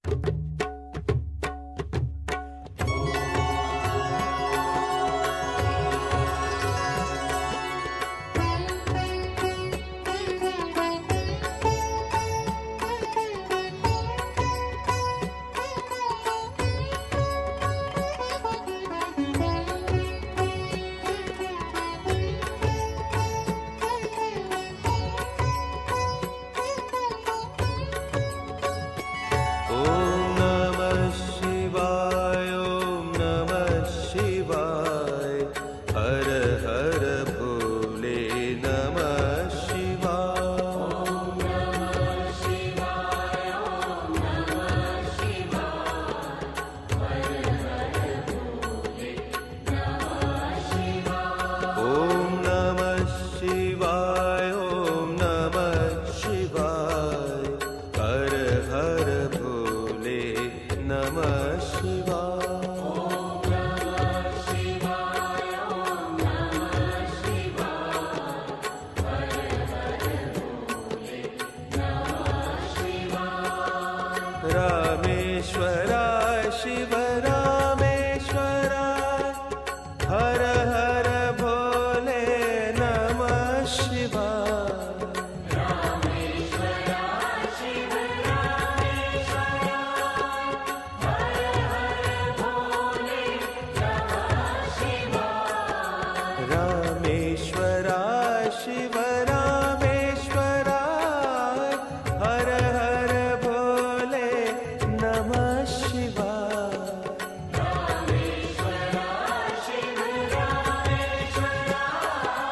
रामेश्वराय शिव रामेश्वराय हर हर भोले नमः शिवाय। रामेश्वराय शिव रामेश्वराय हर हर भोले नमः शिवाय। रामेश्वराय शिव रामेश्वराय हर हर भोले नमः शिवाय। रामेश्वराय शिव रामेश्वराय हर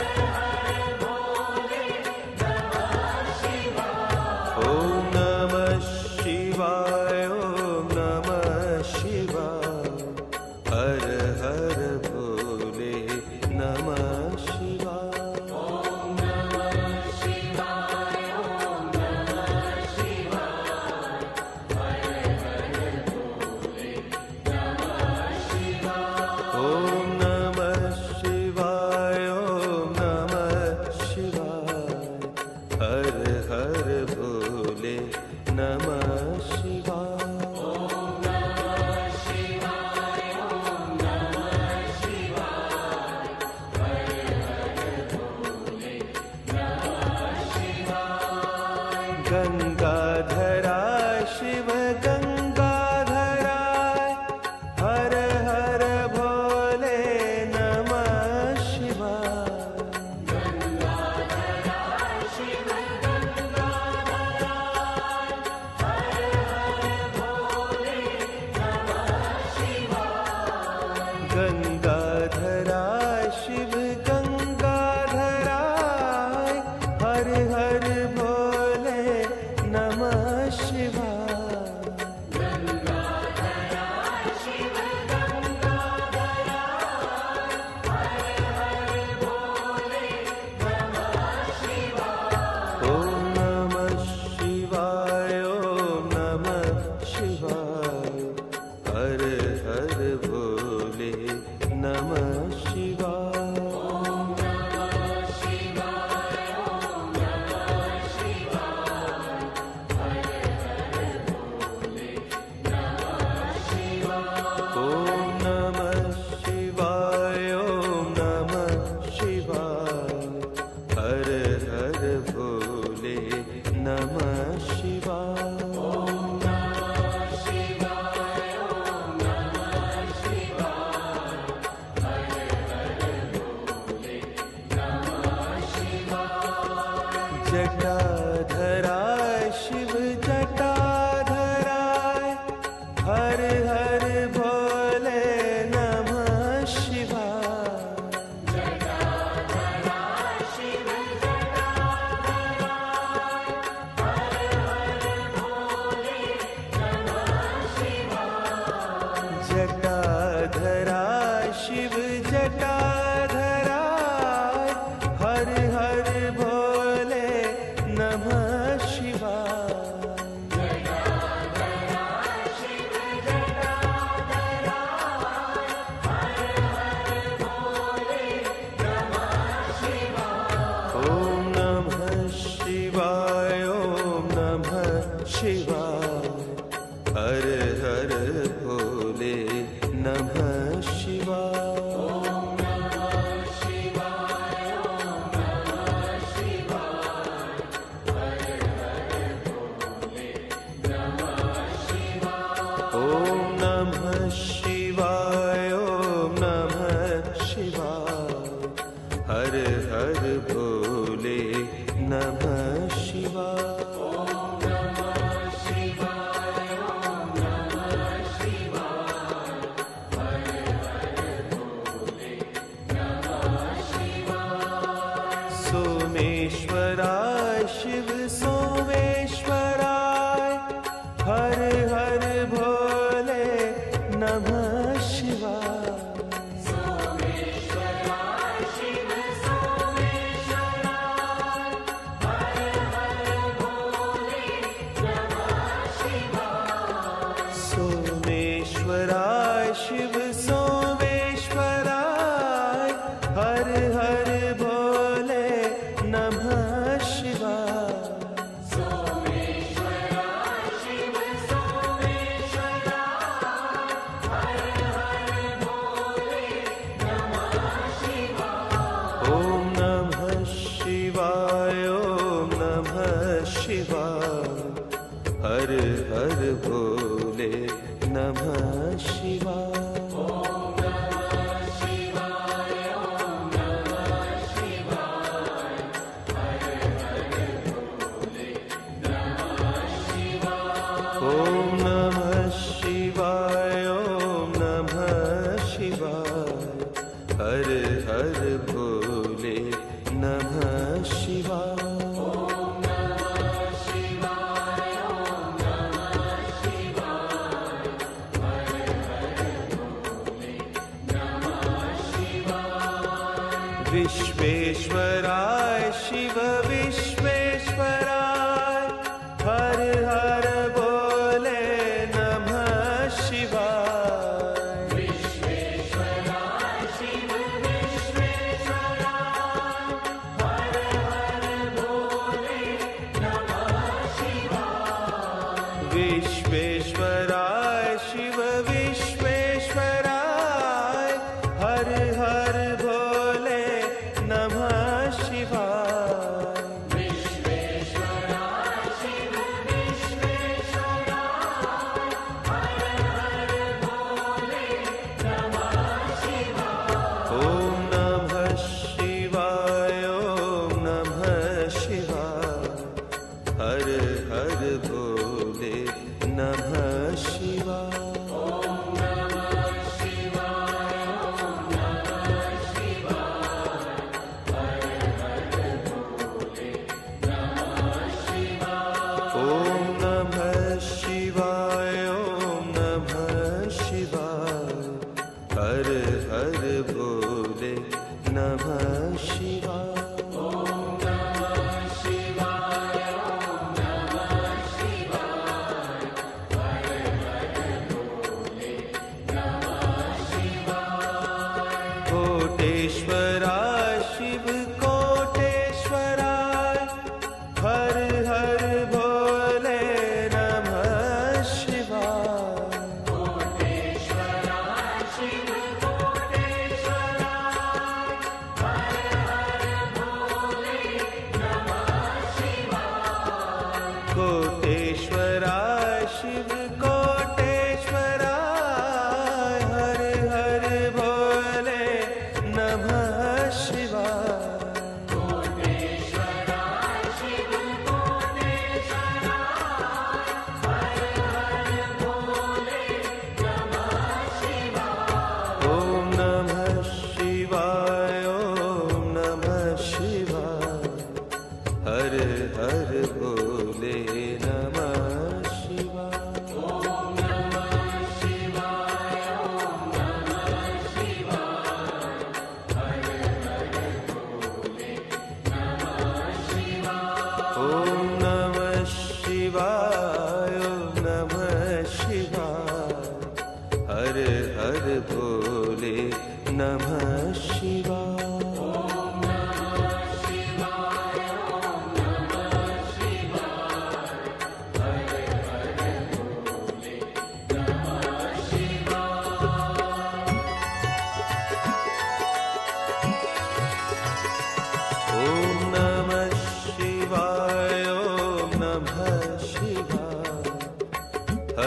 हर भोले नमः शिवाय। ओम नमः शिवाय ओम नमः शिवाय हर हर भोले नमः शिवाय। ओम नमः शिवाय ओम नमः शिवाय हर हर भोले नमः शिवाय। ओम नमः शिवाय ओम नमः शिवाय हर हर भोले नमः शिवाय। ओम नमः शिवाय ओम नमः शिवाय हर हर भोले नमः शिवाय। गंगाधराय शिव गंगाधराय हर हर भोले नमः शिवाय। गंगाधराय शिव गंगाधराय हर हर भोले नमः शिवाय। गंगाधराय शिव गंगाधराय हर हर भोले नमः शिवाय। गंगाधराय शिव गंगाधराय हर हर भोले नमः शिवाय। ओम नमः शिवाय ओम नमः शिवाय हर हर भोले नमः शिवाय। ओम नमः शिवाय ओम नमः शिवाय हर हर भोले नमः शिवाय। ओम नमः शिवाय ओम नमः शिवाय हर हर भोले नमः शिवाय। ओम नमः शिवाय ओम नमः शिवाय हर हर भोले नमः शिवाय। जटाधराय शिव जटाधराय हर हर भोले नमः शिवाय। जटाधराय शिव जटाधराय हर हर भोले नमः शिवाय। जटाधराय शिव जटाधराय हर हर भोले नमः शिवाय। जटाधराय शिव जटाधराय हर हर भोले नमः शिवाय। ओम नमः शिवाय ओम नमः शिवाय हर हर भोले नमः शिवाय। ओम नमः शिवाय, ओम नमः शिवाय, हर हर भोले नमः शिवाय। सोमेश्वराय शिव सोमेश्वराय, हर हर भोले नमः शिवाय। सोमेश्वराय शिव सोमेश्वराय, हर हर भोले नमः शिवाय। ओम नमः शिवाय, ओम नमः शिवाय, हर हर भोले नमः शिवाय। ओम नमः शिवाय, ओम नमः शिवाय, हर हर भोले नमः शिवाय। विश्वेश्वराय शिव विश्वेश्वराय, हर हर भोले नमः शिवाय। विश्वेश्वराय शिव विश्वेश्वराय, हर हर भोले नमः शिवाय। ओम नमः शिवाय, ओम नमः शिवाय, हर हर भोले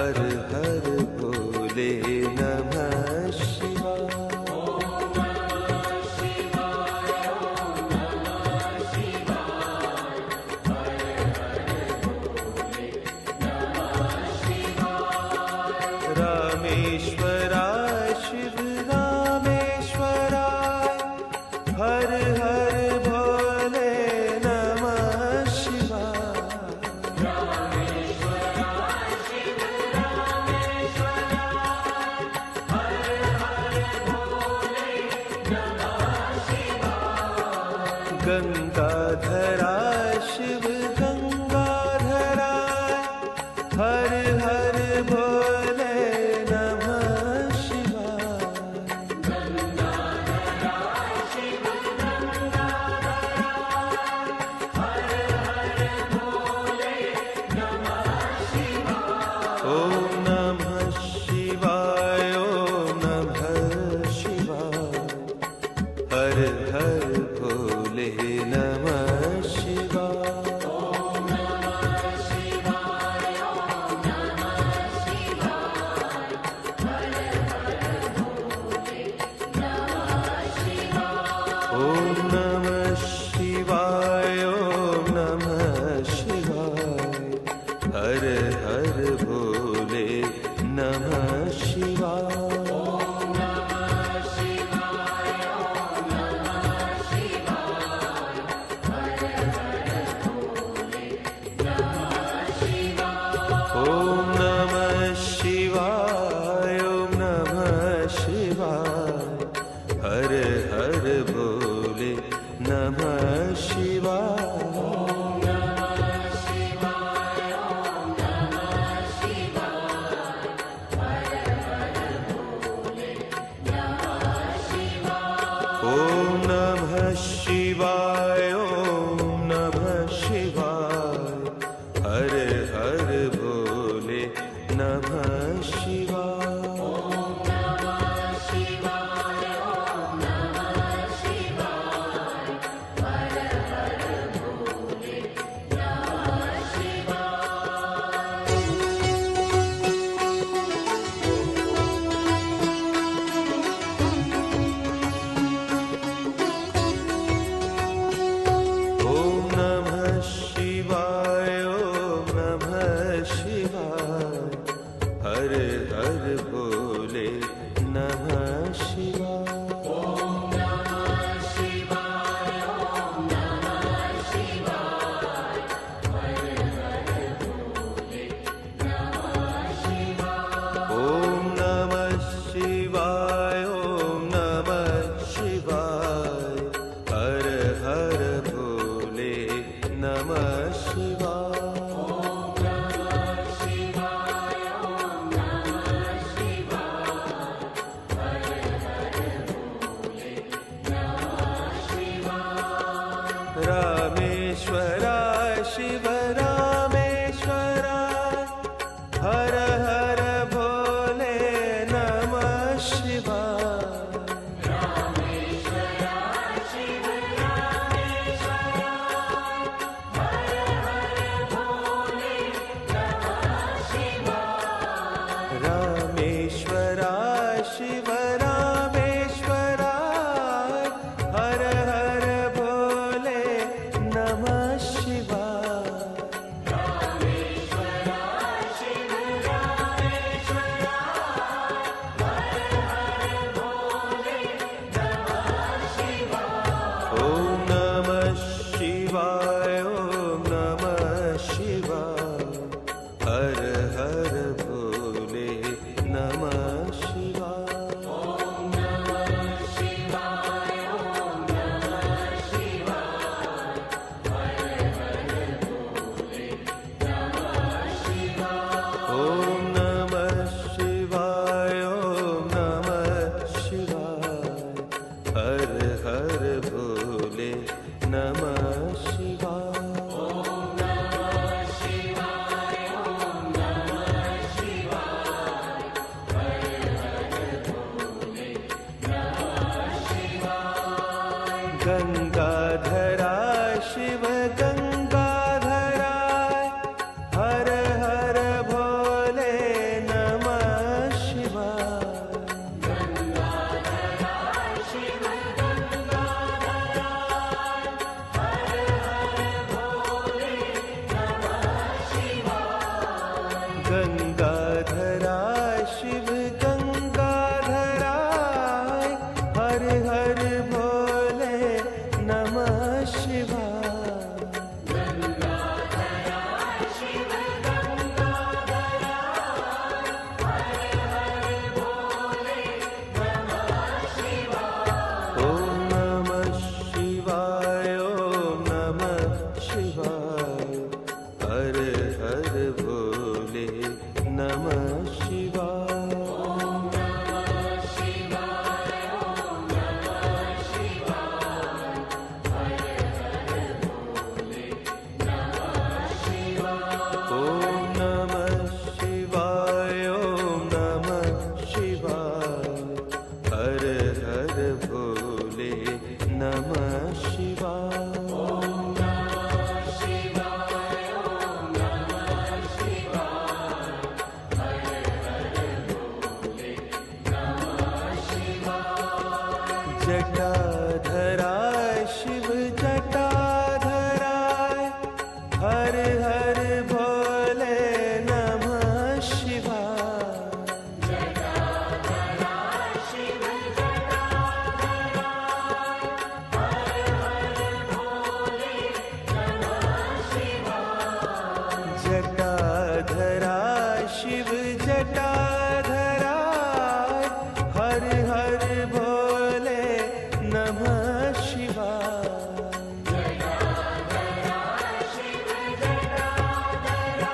हर हर भोले नमः शिवाय। रामेश्वराय शिव रामेश्वराय हर हर भोले नमः शिवाय। गंगाधराय शिव गंगाधराय हर हर भोले नमः शिवाय। ओम नमः शिवाय ओम नमः शिवाय हर हर भोले नमः शिवाय। ओम नमः शिवाय ओम नमः शिवाय हर हर भोले नमः शिवाय। ओम नमः शिवाय ओम नमः शिवाय हर हर भोले नमः शिवाय। ओम नमः शिवाय ओम नमः शिवाय हर हर भोले नमः शिवाय। ओम नमः शिवाय ओम नमः शिवाय हर हर भोले नमः शिवाय। ओम नमः शिवाय ओम नमः शिवाय हर हर भोले नमः शिवाय। रामेश्वराय शिव रामेश्वराय हर हर भोले नमः शिवाय। रामेश्वराय शिव रामेश्वराय हर हर भोले नमः शिवाय। ओम नमः शिवाय ओम नमः शिवाय हर हर भोले नमः शिवाय। ओम नमः शिवाय ओम नमः शिवाय हर हर भोले नमः शिवाय। गंगाधराय शिव गंगाधराय हर हर भोले नमः शिवाय गंगाधराय शिव गंगाधराय हर हर भोले नमः शिवाय ओम नमः शिवाय ओम नमः शिवाय हर हर भोले नमः शिवाय ओम नमः शिवाय ओम नमः शिवाय हर हर भोले नमः शिवाय ओम नमः शिवाय ओम नमः शिवाय हर हर भोले नमः शिवाय ओम नमः शिवाय ओम नमः शिवाय हर हर भोले नमः शिवाय जटाधराय शिव जटाधराय हर हर भोले नमः शिवाय जटाधराय शिव जटाधराय हर हर भोले नमः शिवाय जटाधराय शिव जटाधराय हर हर भोले नमः शिवाय जटाधराय शिव जटाधराय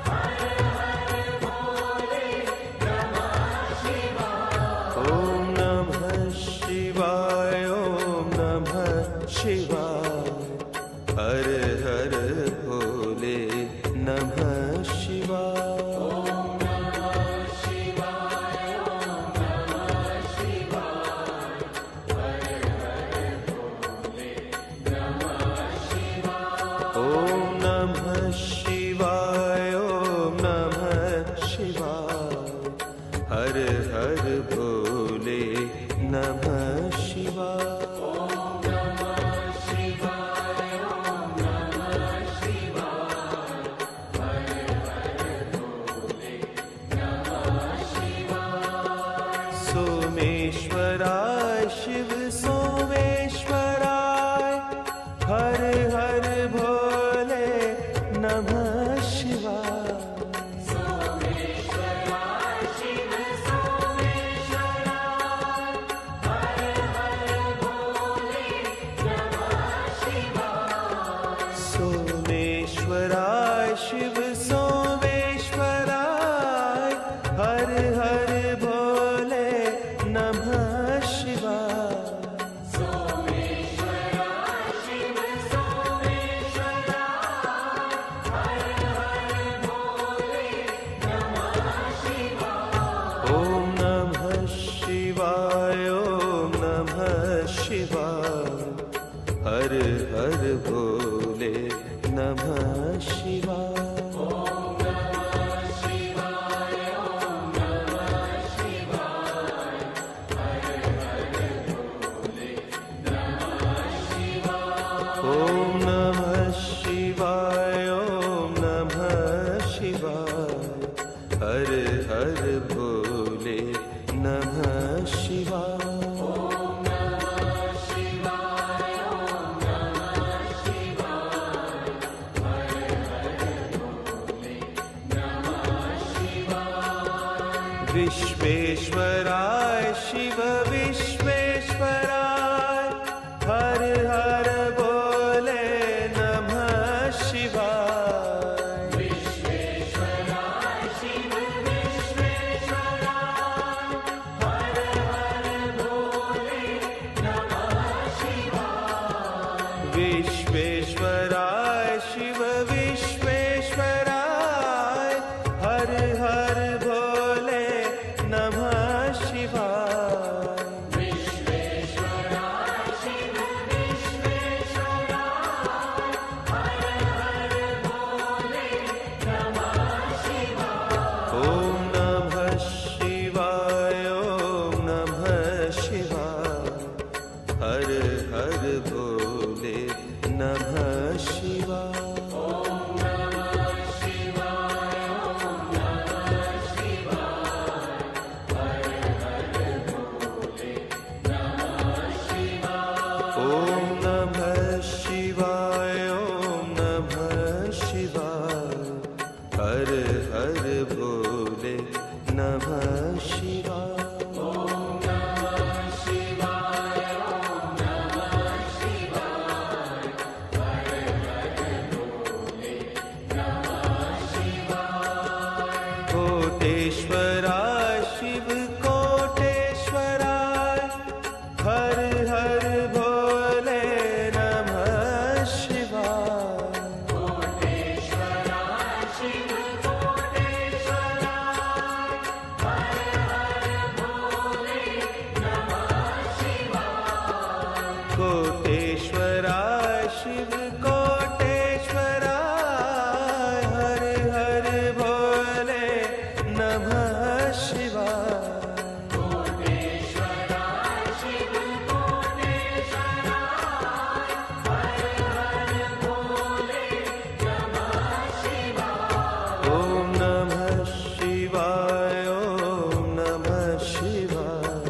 हर हर भोले नमः शिवाय ओम नमः शिवाय ओम नमः शिवाय हर हर भोले नमः शिवाय ओम नमः शिवाय ओम नमः शिवाय हर हर भोले नमः शिवाय ओम नमः शिवाय ओम नमः शिवाय हर हर भोले नमः शिवाय ओम नमः शिवाय ओम नमः शिवाय हर हर भोले नमः शिवाय सोमेश्वराय शिव सोमेश्वराय हर हर भोले नमः शिवाय सोमेश्वराय शिव सोमेश्वराय हर हर भोले नमः शिवाय सोमेश्वराय शिव सोमेश्वराय हर हर भोले नमः शिवाय सोमेश्वराय शिव सोमेश्वराय हर हर भोले नमः शिवाय ओम नमः शिवाय ओम नमः शिवाय हर हर भोले नमः शिवाय ओम नमः शिवाय ओम नमः शिवाय हर हर भोले नमः शिवाय ओम नमः शिवाय ओम नमः शिवाय हर हर भोले नमः शिवाय ओम नमः शिवाय ओम नमः शिवाय हर हर भोले नमः शिवाय विश्वेश्वराय शिव विश्वेश्वराय हर हर भोले नमः शिवाय विश्वेश्वराय शिव विश्वेश्वराय हर हर भोले नमः शिवाय विश्वेश्वराय शिव विश्वेश्वराय हर हर भोले नमः शिवाय हर भोले नमः शिवाय। कोटेश्वराय शिव कोटेश्वराय, हर हर भोले नमः शिवाय। कोटेश्वराय शिव कोटेश्वराय, हर हर भोले नमः शिवाय। कोटेश्वराय शिव कोटेश्वराय, हर हर भोले नमः शिवाय। कोटेश्वराय शिव कोटेश्वराय, हर हर भोले नमः शिवाय। ओम नमः शिवाय, ओम नमः शिवाय,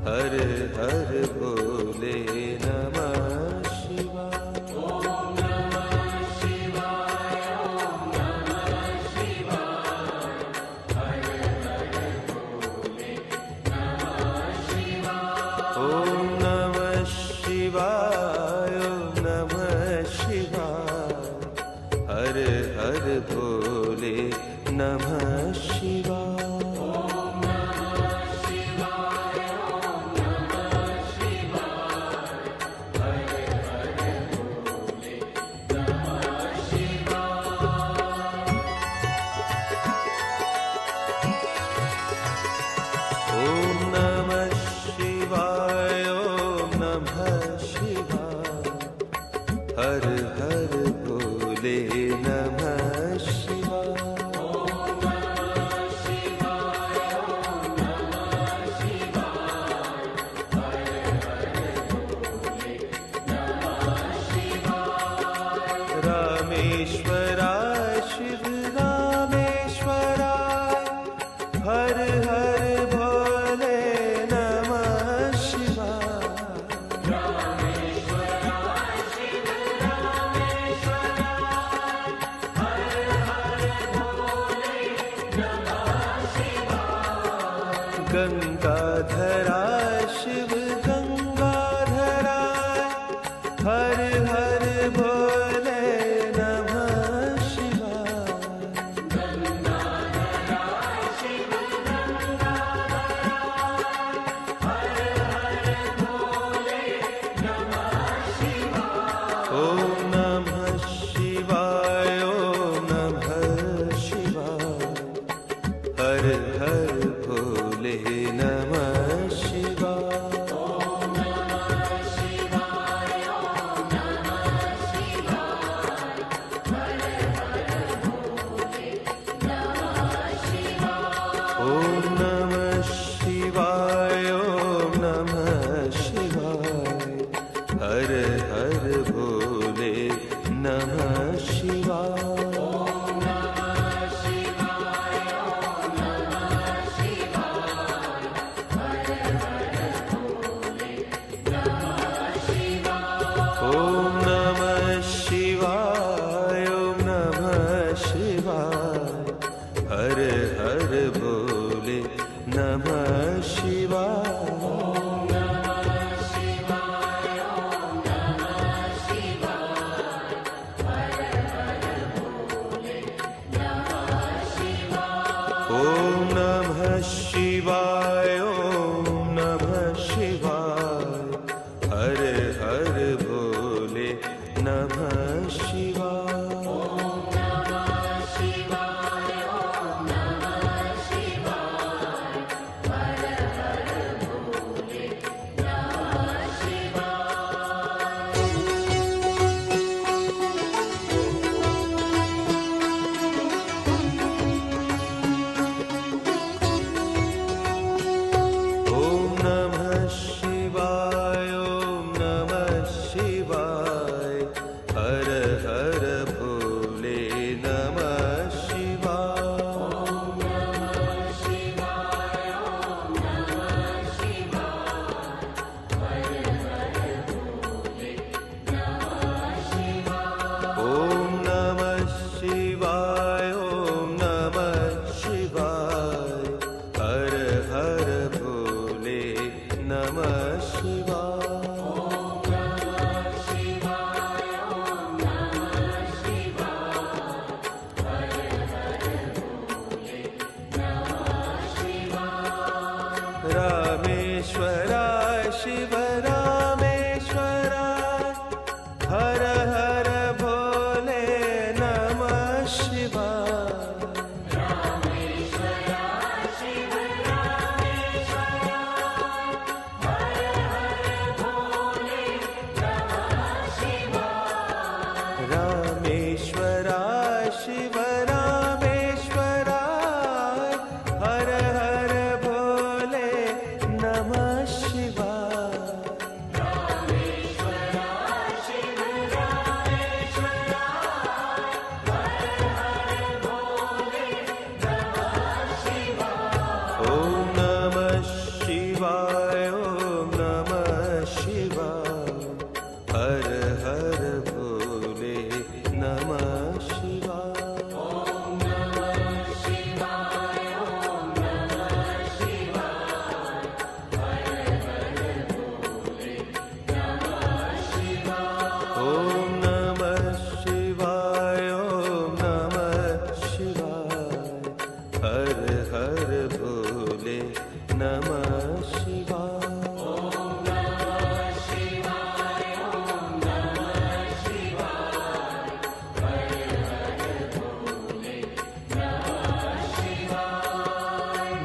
हर हर भोले नमः शिवाय। ओम नमः शिवाय, ओम नमः शिवाय, हर हर भोले नमः शिवाय। ओम नमः शिवाय, ओम नमः शिवाय, हर हर भोले नमः शिवाय। ओम नमः शिवाय, ओम नमः शिवाय, हर हर भोले नमः शिवाय। ओम नमः शिवाय, ओम नमः शिवाय, हर हर भोले नमः शिवाय। ओम नमः शिवाय, ओम नमः शिवाय, हर हर भोले नमः शिवाय। रामेश्वराय शिव रामेश्वराय, हर हर भोले नमः शिवाय। रामेश्वराय शिव रामेश्वराय, हर हर भोले नमः शिवाय। गंगाधराय शिव गंगाधराय, हर हर भोले नमः शिवाय। गंगाधराय शिव गंगाधराय, हर हर भोले नमः शिवाय। ओम नमः शिवाय, ओम नमः शिवाय, हर हर भोले नमः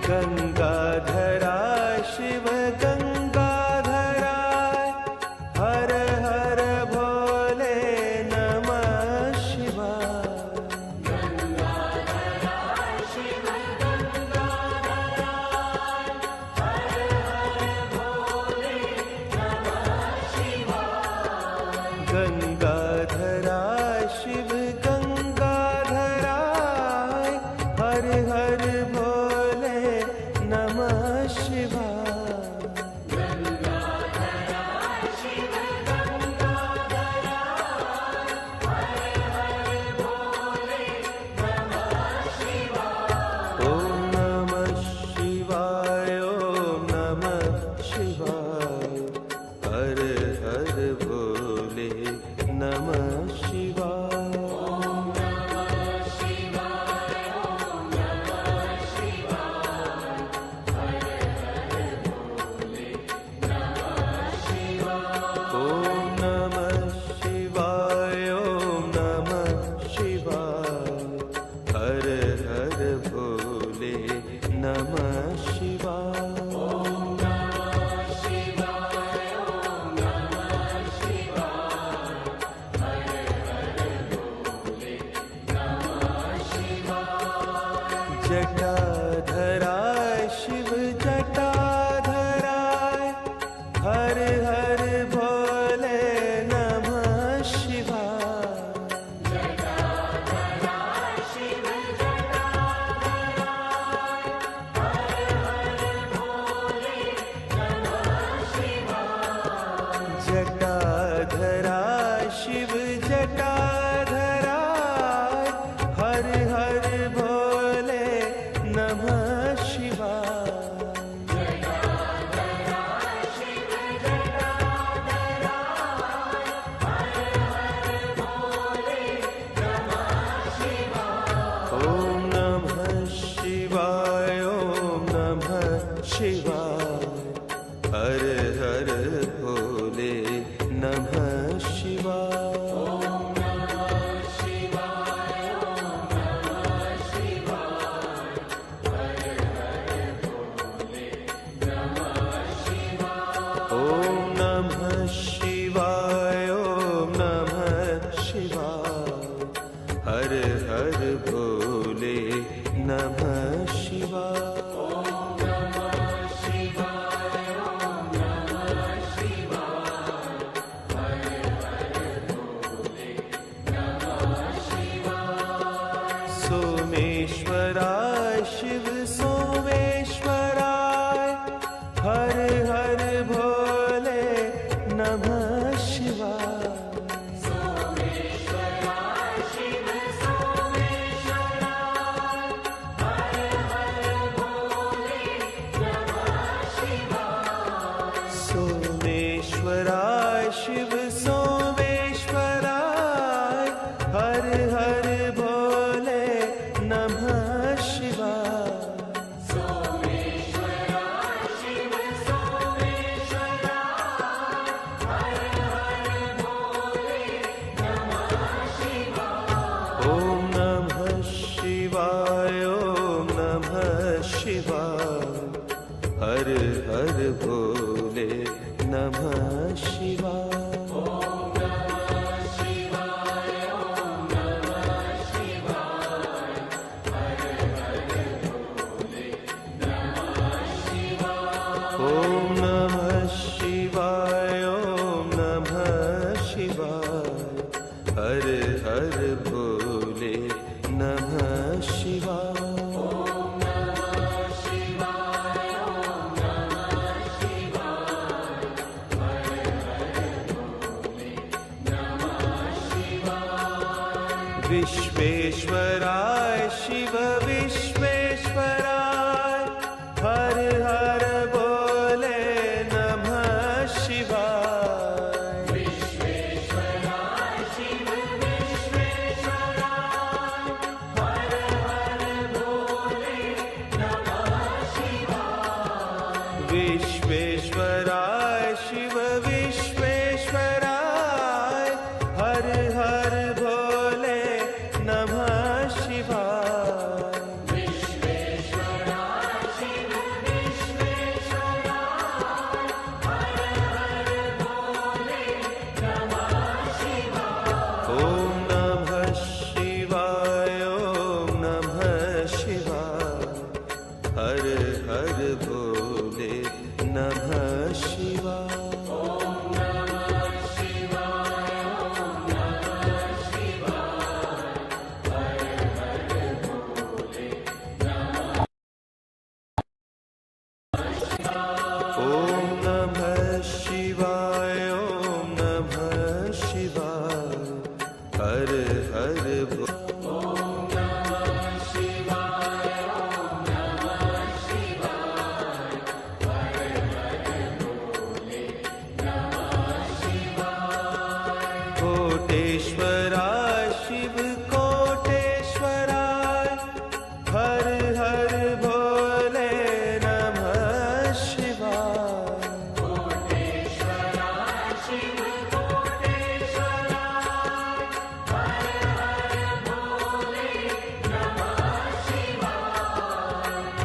गंगाधरा शिव गंगाधराय हर हर भोले नमः शिवाय गंगाधरा शिव गंगाधराय हर हर भोले नमः शिवाय गंगाधरा शिव गंगाधराय हर हर भोले नमः शिवाय गंगाधरा शिव गंगाधराय हर हर भोले नमः शिवाय ओम नमः शिवाय ओम नमः शिवाय हर हर भोले नमः शिवाय ओम नमः शिवाय ओम नमः शिवाय हर हर भोले नमः शिवाय ओम नमः शिवाय ओम नमः शिवाय हर हर भोले नमः शिवाय ओम नमः शिवाय ओम नमः शिवाय हर हर भोले नमः शिवाय जटाधराय शिव जटाधराय हर हर भोले नमः शिवाय जटाधरा शिव जटाधराय हर हर भोले नमः शिवाय जटाधरा शिव जटाधराय हर हर भोले नमः शिवाय जटाधरा शिव जटाधराय हर हर भोले नमः शिवाय ओम नमः शिवाय ओम नमः शिवाय हर हर भोले नमः शिवाय ओम नमः शिवाय ओम नमः शिवाय हर हर भोले नमः शिवाय ओम नमः शिवाय ओम नमः शिवाय हर हर भोले नमः शिवाय ओम नमः शिवाय ओम नमः शिवाय हर हर भोले नमः शिवाय सोमेश्वराय शिव सोमेश्वराय हर हर भोले नमः शिवाय सोमेश्वराय शिव सोमेश्वराय हर हर भोले नमः शिवाय सोमेश्वराय शिव सोमेश्वराय हर हर भोले नमः शिवाय सोमेश्वराय शिव सोमेश्वराय हर हर भोले नमः शिवाय ओम नमः शिवाय ओम नमः शिवाय हर हर भोले नमः शिवाय ओम नमः शिवाय ओम नमः शिवाय हर हर भोले नमः शिवाय ओम नमः शिवाय ओम नमः शिवाय हर हर भोले नमः शिवाय ओम नमः शिवाय ओम नमः शिवाय हर हर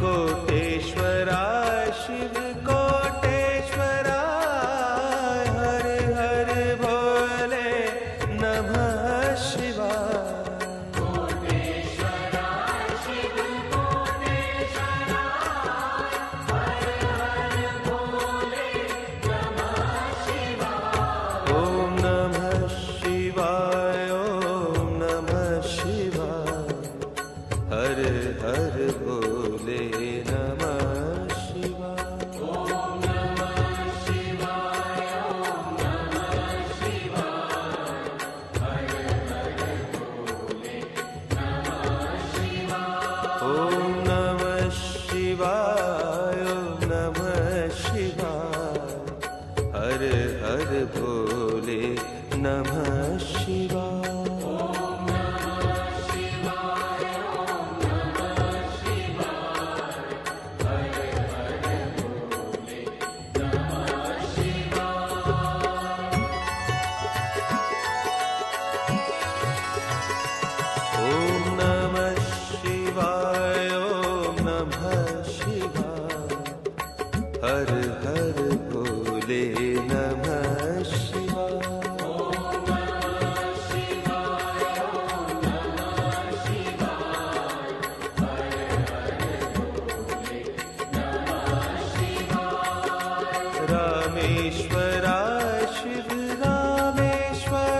कोटेश्वराय शिव कोटेश्वराय हर हर भोले नमः शिवाय ओम नमः शिवाय ओम नमः शिवाय हर हर भोले नमः शिवाय ओम नमः शिवाय ओम नमः शिवाय हर हर भोले नमः शिवाय ओम नमः शिवाय ओम नमः शिवाय हर हर भोले नमः शिवाय रामेश्वराय शिव रामेश्वराय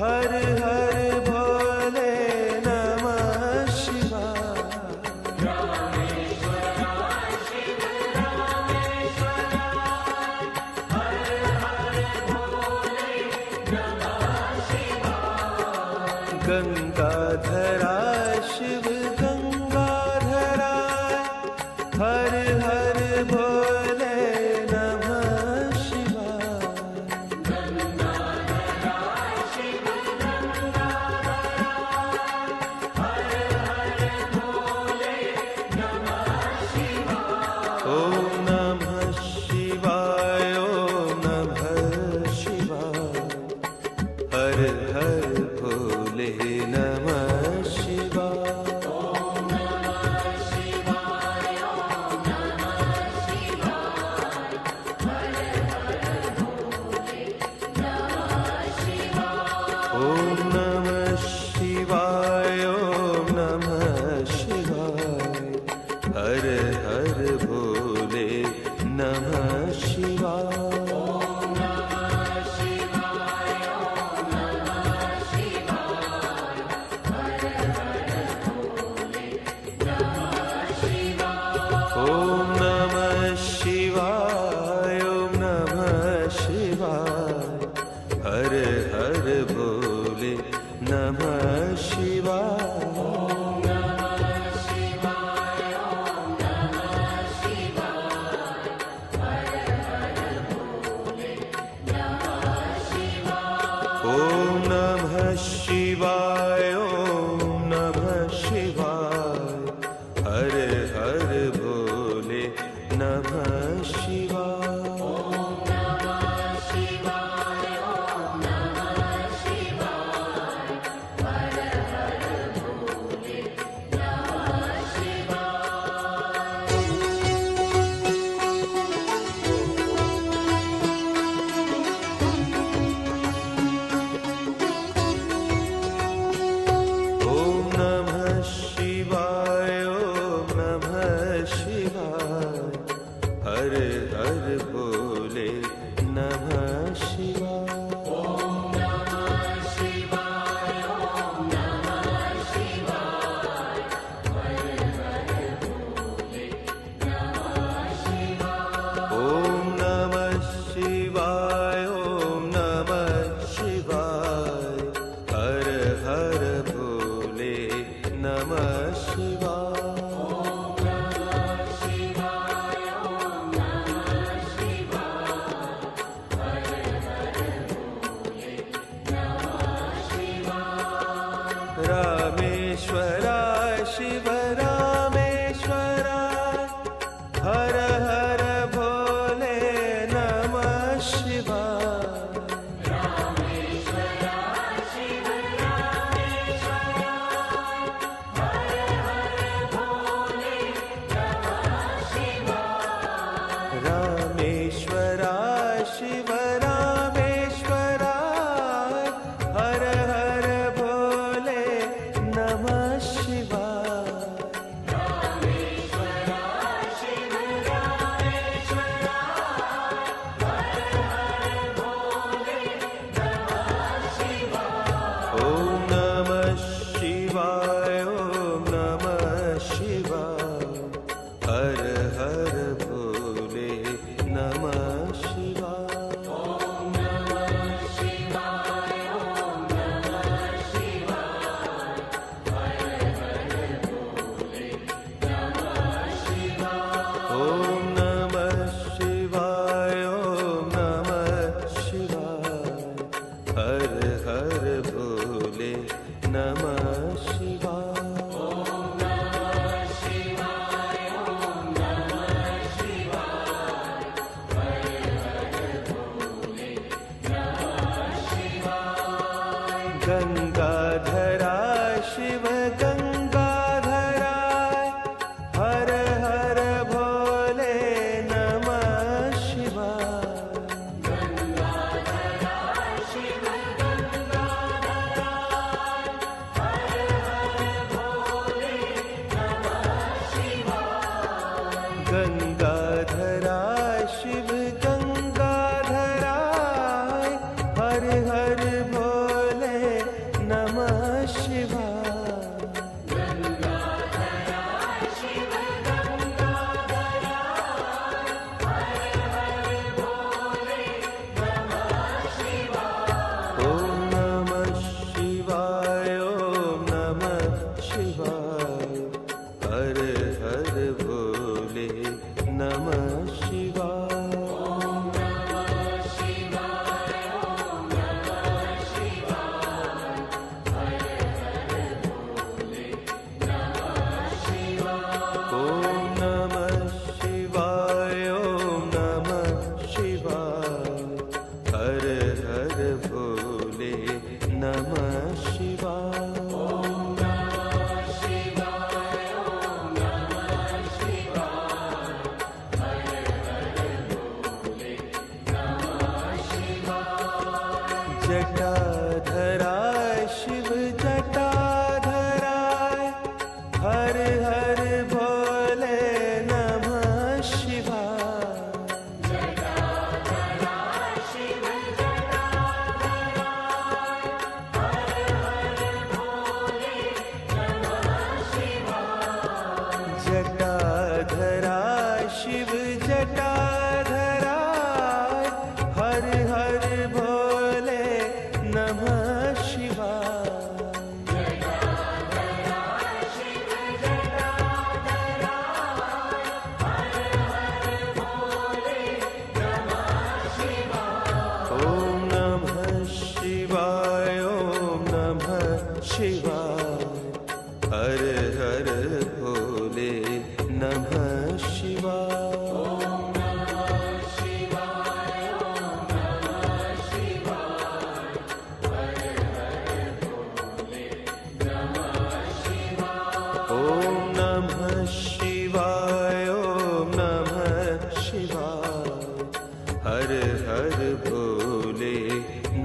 हर हर भोले नमः शिवाय गंगाधराय शिव गंगाधराय हर हर भोले नमः शिवाय ओम नमः शिवाय ओम नमः शिवाय हर हर भोले नमः शिवाय ओम नमः शिवाय ओम नमः शिवाय हर हर भोले नमः शिवाय ओम नमः शिवाय ओम नमः शिवाय हर हर भोले नमः शिवाय ओम नमः शिवाय ओम नमः शिवाय हर हर भोले नमः शिवाय ओम नमः शिवाय ओम नमः शिवाय हर हर भोले नमः शिवाय ओम नमः शिवाय ओम नमः शिवाय हर हर भोले नमः शिवाय रामेश्वराय शिव रामेश्वराय हर हर भोले नमः शिवाय गंगाधरा शिव गंगाधराय, हर हर भोले नमः शिवाय। गंगाधरा शिव गंगाधराय, हर हर भोले नमः शिवाय। ओम नमः शिवाय, ओम नमः शिवाय, हर हर भोले नमः शिवाय। ओम नमः शिवाय, ओम नमः शिवाय, हर हर भोले नमः शिवाय। ओम नमः शिवाय, ओम नमः शिवाय, हर हर भोले नमः शिवाय। ओम नमः शिवाय, ओम नमः शिवाय, हर हर भोले नमः शिवाय। जटाधरा शिव जटाधराय, हर हर भोले नमः शिवाय। जटाधरा शिव जटाधराय, हर हर भोले नमः शिवाय। जटाधरा शिव जटाधराय, हर हर भोले नमः शिवाय। जटाधरा शिव जटाधराय, हर हर भोले नमः शिवाय। ओम नमः शिवाय, ओम नमः शिवाय, हर हर भोले नमः शिवाय। ओम नमः शिवाय, ओम नमः शिवाय, हर हर भोले नमः शिवाय। ओम नमः शिवाय, ओम नमः शिवाय, हर हर भोले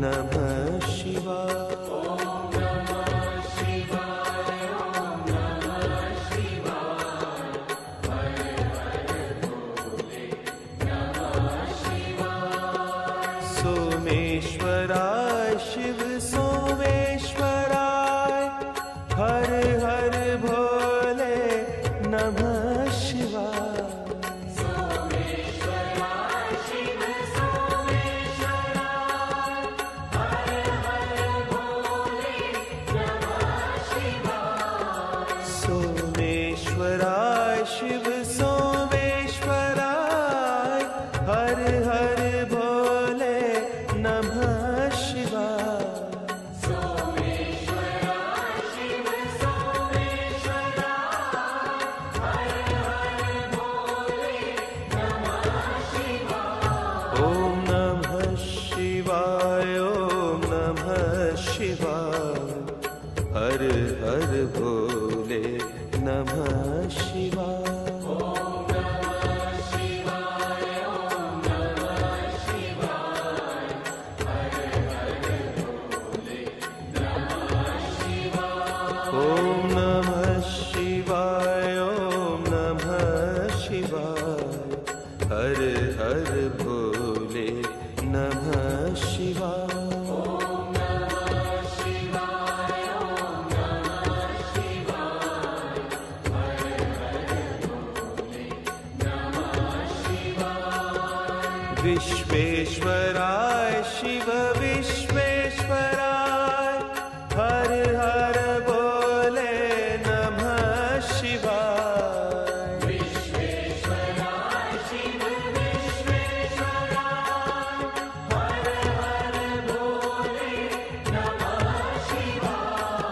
नमः शिवाय। ओम नमः शिवाय, ओम नमः शिवाय, हर हर भोले नमः शिवाय। सोमेश्वराय शिव सोमेश्वराय, हर हर भोले नमः शिवाय। सोमेश्वराय शिव सोमेश्वराय, हर हर भोले नमः शिवाय। सोमेश्वराय शिव सोमेश्वराय, हर हर भोले नमः शिवाय। सोमेश्वराय शिव सोमेश्वराय, हर हर भोले नमः शिवाय। ओम नमः शिवाय, ओम नमः शिवाय, हर हर भोले नमः शिवाय। ओम नमः शिवाय, ओम नमः शिवाय, हर हर भोले नमः शिवाय। ओम नमः शिवाय, ओम नमः शिवाय, हर हर भोले नमः शिवाय। ओम नमः शिवाय, ओम नमः शिवाय, हर हर भोले नमः शिवाय। विश्वेश्वराय शिव विश्वेश्वराय, हर हर भोले नमः शिवाय। विश्वेश्वराय शिव विश्वेश्वराय, हर हर भोले नमः शिवाय।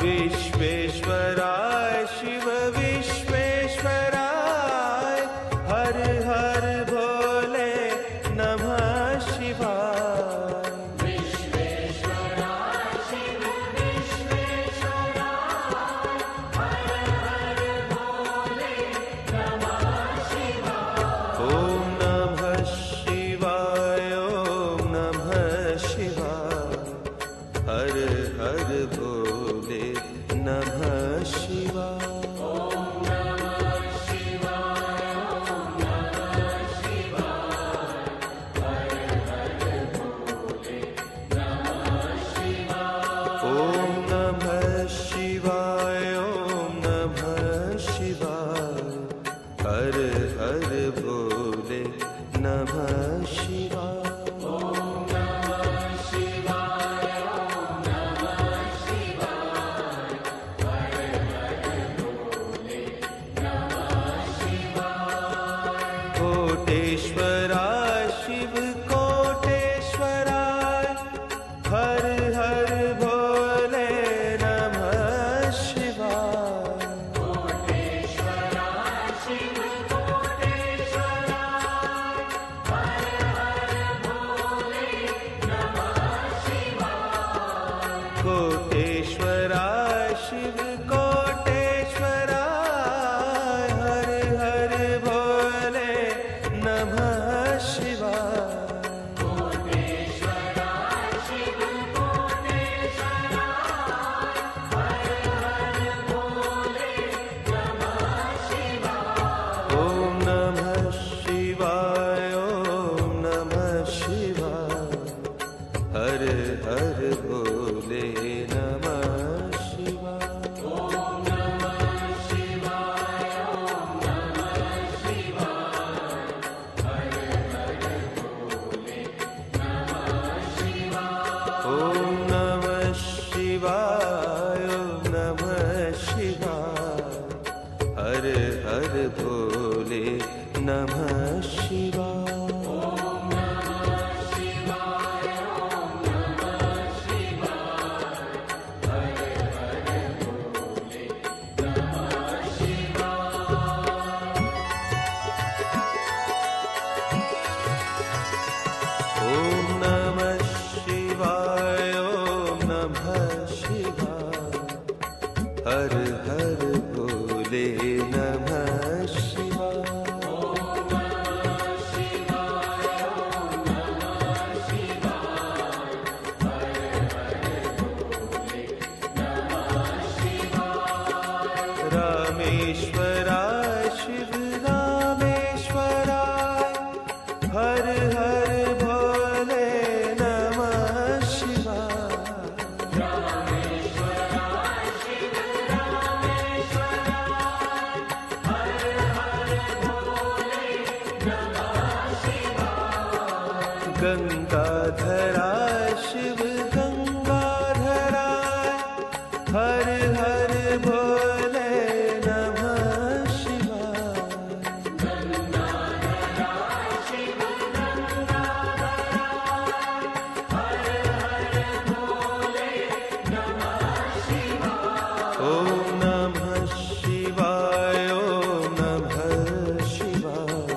विश्वेश्वराय शिव विश्वेश्वराय, हर हर भोले नमः शिवाय। विश्वेश्वराय शिव विश्वेश्वराय, हर हर भोले नमः शिवाय। ओम नमः शिवाय, ओम नमः शिवाय, हर हर भोले नमः शिवाय। ओम कोटेश्वराय शिव कोटेश्वराय हर हर भोले नमः शिवाय कोटेश्वराय शिव कोटेश्वराय हर हर भोले नमः शिवाय कोटेश्वराय शिव कोटेश्वराय हर हर भोले नमः शिवाय कोटेश्वराय शिव कोटेश्वराय हर हर भोले नमः शिवाय ओम नमः शिवाय ओम नमः शिवाय हर हर भोले नमः शिवाय ओम नमः शिवाय ओम नमः शिवाय हर हर भोले नमः शिवाय ओम नमः शिवाय ओम नमः शिवाय हर हर भोले नमः शिवाय ओम नमः शिवाय ओम नमः शिवाय हर हर भोले नमः शिवाय ओम नमः शिवाय ओम नमः शिवाय हर हर भोले नमः शिवाय रामेश्वराय शिव रामेश्वराय हर हर भोले नमः शिवाय गंगाधराय शिव गंगाधराय हर हर भोले नमः शिवाय ओम नमः शिवाय ओम नमः शिवाय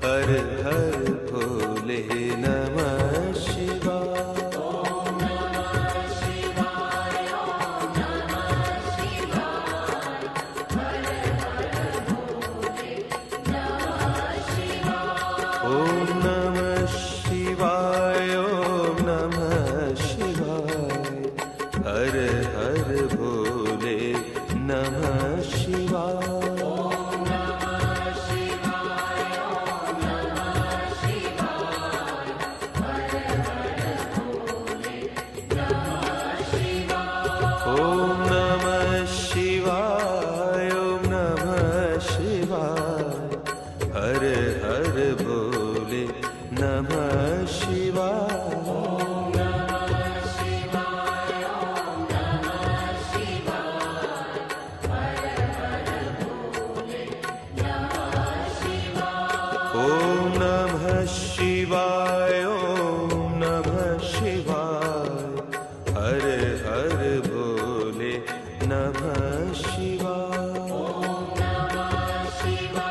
हर हर भोले नमः शिवाय ओम नमः शिवाय ओम नमः शिवाय हर हर भोले नमः शिवाय ओम नमः शिवाय ओम नमः शिवाय हर हर भोले नमः शिवाय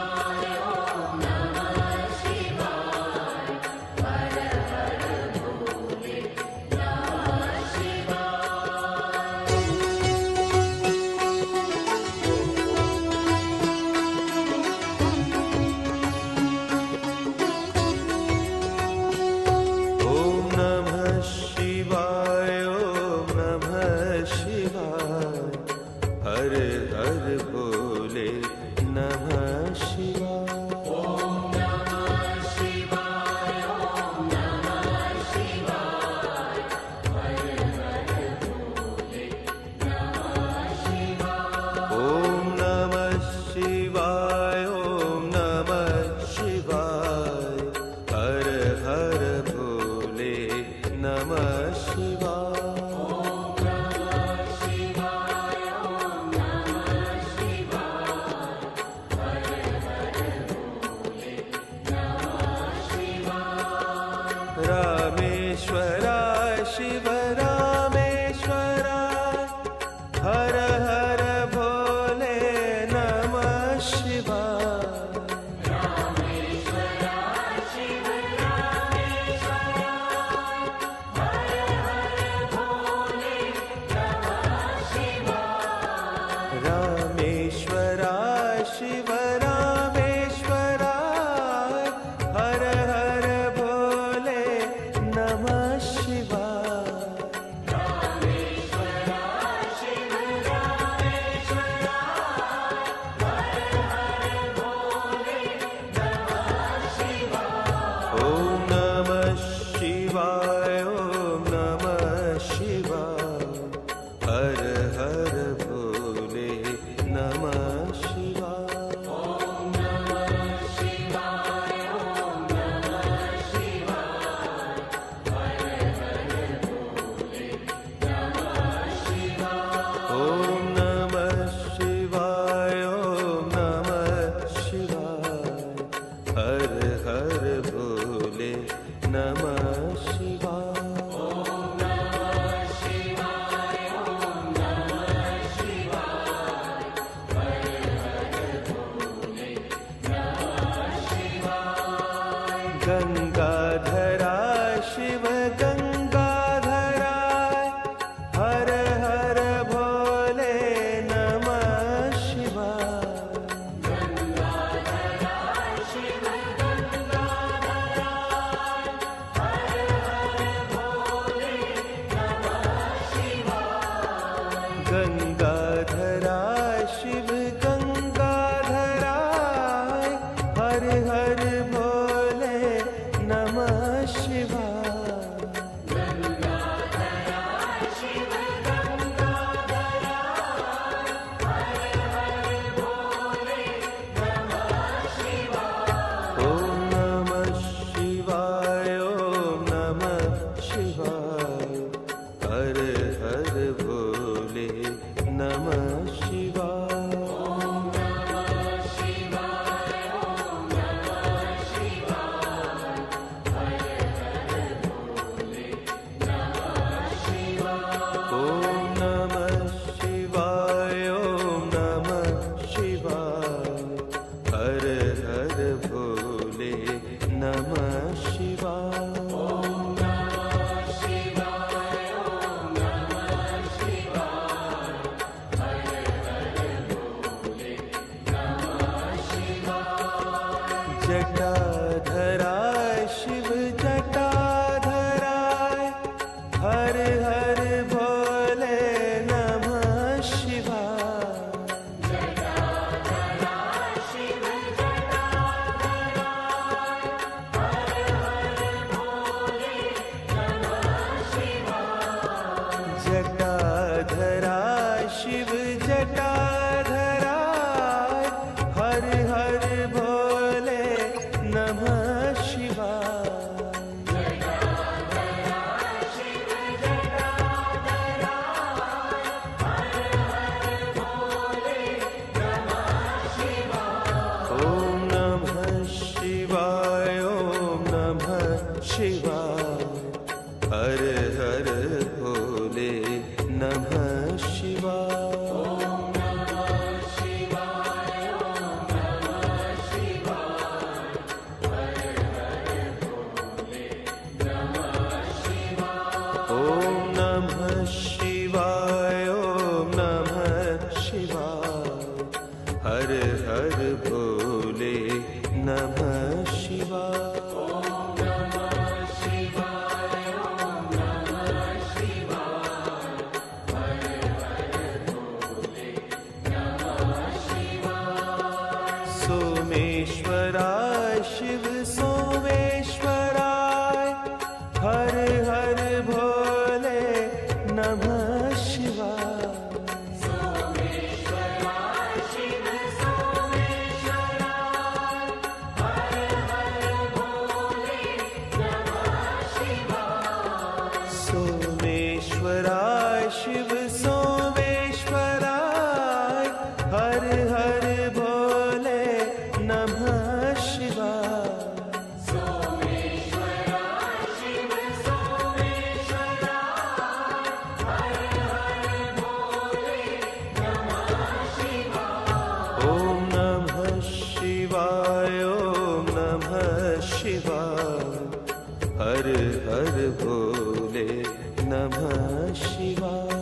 ओम नमः शिवाय ओम नमः शिवाय हर हर भोले नमः शिवाय ओम नमः शिवाय ओम नमः शिवाय हर हर भोले नमः शिवाय ओम नमः शिवाय ओम नमः शिवाय हर हर भोले नमः शिवाय शिवाय हर हर भोले नमः शिवाय जटाधराय शिव जटाधराय हर हर भोले नमः शिवाय जटाधराय शिव जटाधराय हर हर भोले नमः शिवाय ओम नमः शिवाय ओम नमः शिवाय हर हर भोले नमः शिवाय ओम नमः शिवाय ओम नमः शिवाय हर हर भोले नमः शिवाय सोमेश्वराय शिव सोमेश्वराय हर हर भोले नमः शिवाय सोमेश्वराय शिव सोमेश्वराय हर हर भोले नमः शिवाय ओम नमः शिवाय ओम नमः शिवाय हर हर भोले नमः शिवाय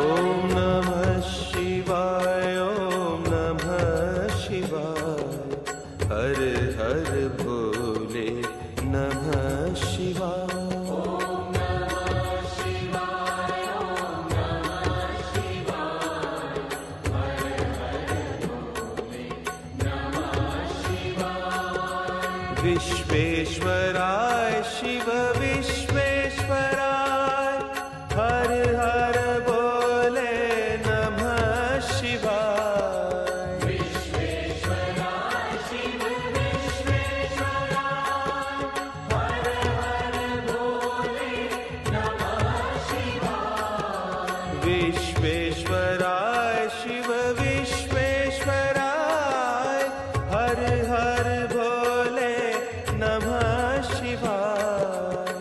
ओम नमः शिवाय ओम नमः शिवाय हर हर भोले नमः शिवाय विश्वेश्वराय शिव विश्वेश्वराय हर हर भोले नमः शिवाय विश्वेश्वराय शिव विश्वेश्वराय हर हर भोले नमः शिवाय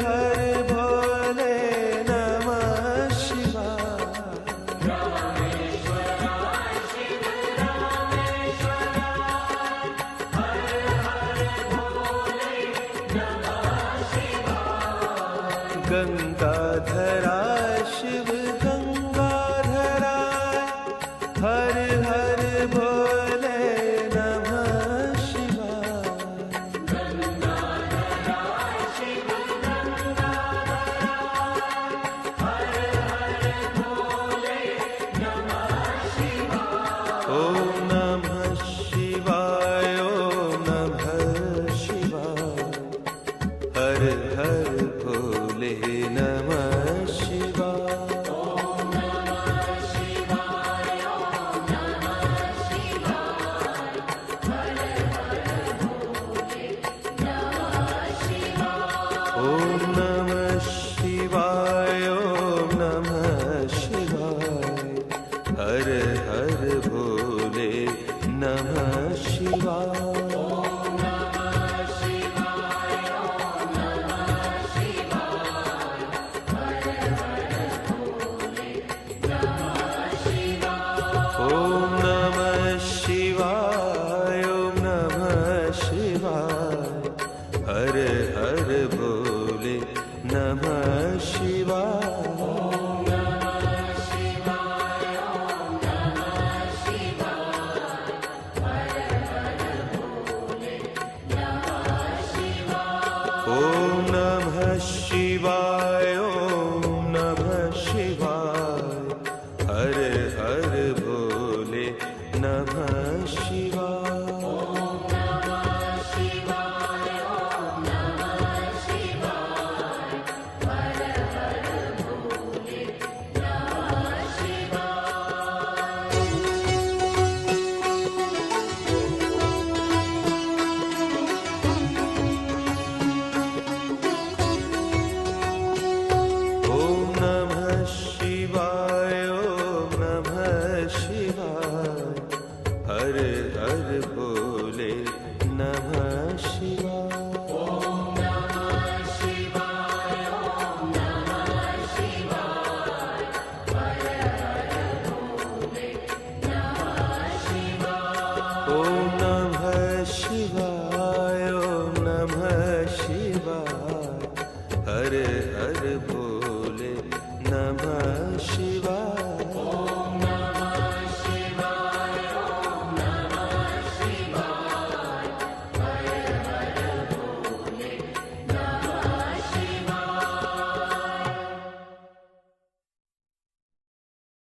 हर भोले नमः शिवाय। गंगाधरा शिव गंगाधराय, हर हर भोले नमः शिवाय। ओम नमः शिवाय, ओम नमः शिवाय, हर हर भोले नमः शिवाय। ओम नमः शिवाय, ओम नमः शिवाय, हर हर भोले नमः शिवाय। ओम नमः शिवाय, ओम नमः शिवाय, हर हर भोले नमः शिवाय। ओम नमः शिवाय, ओम नमः शिवाय, हर हर भोले नमः शिवाय। ओम नमः शिवाय, ओम नमः शिवाय, हर हर भोले नमः शिवाय। ओम नमः शिवाय, ओम नमः शिवाय, हर हर भोले नमः शिवाय।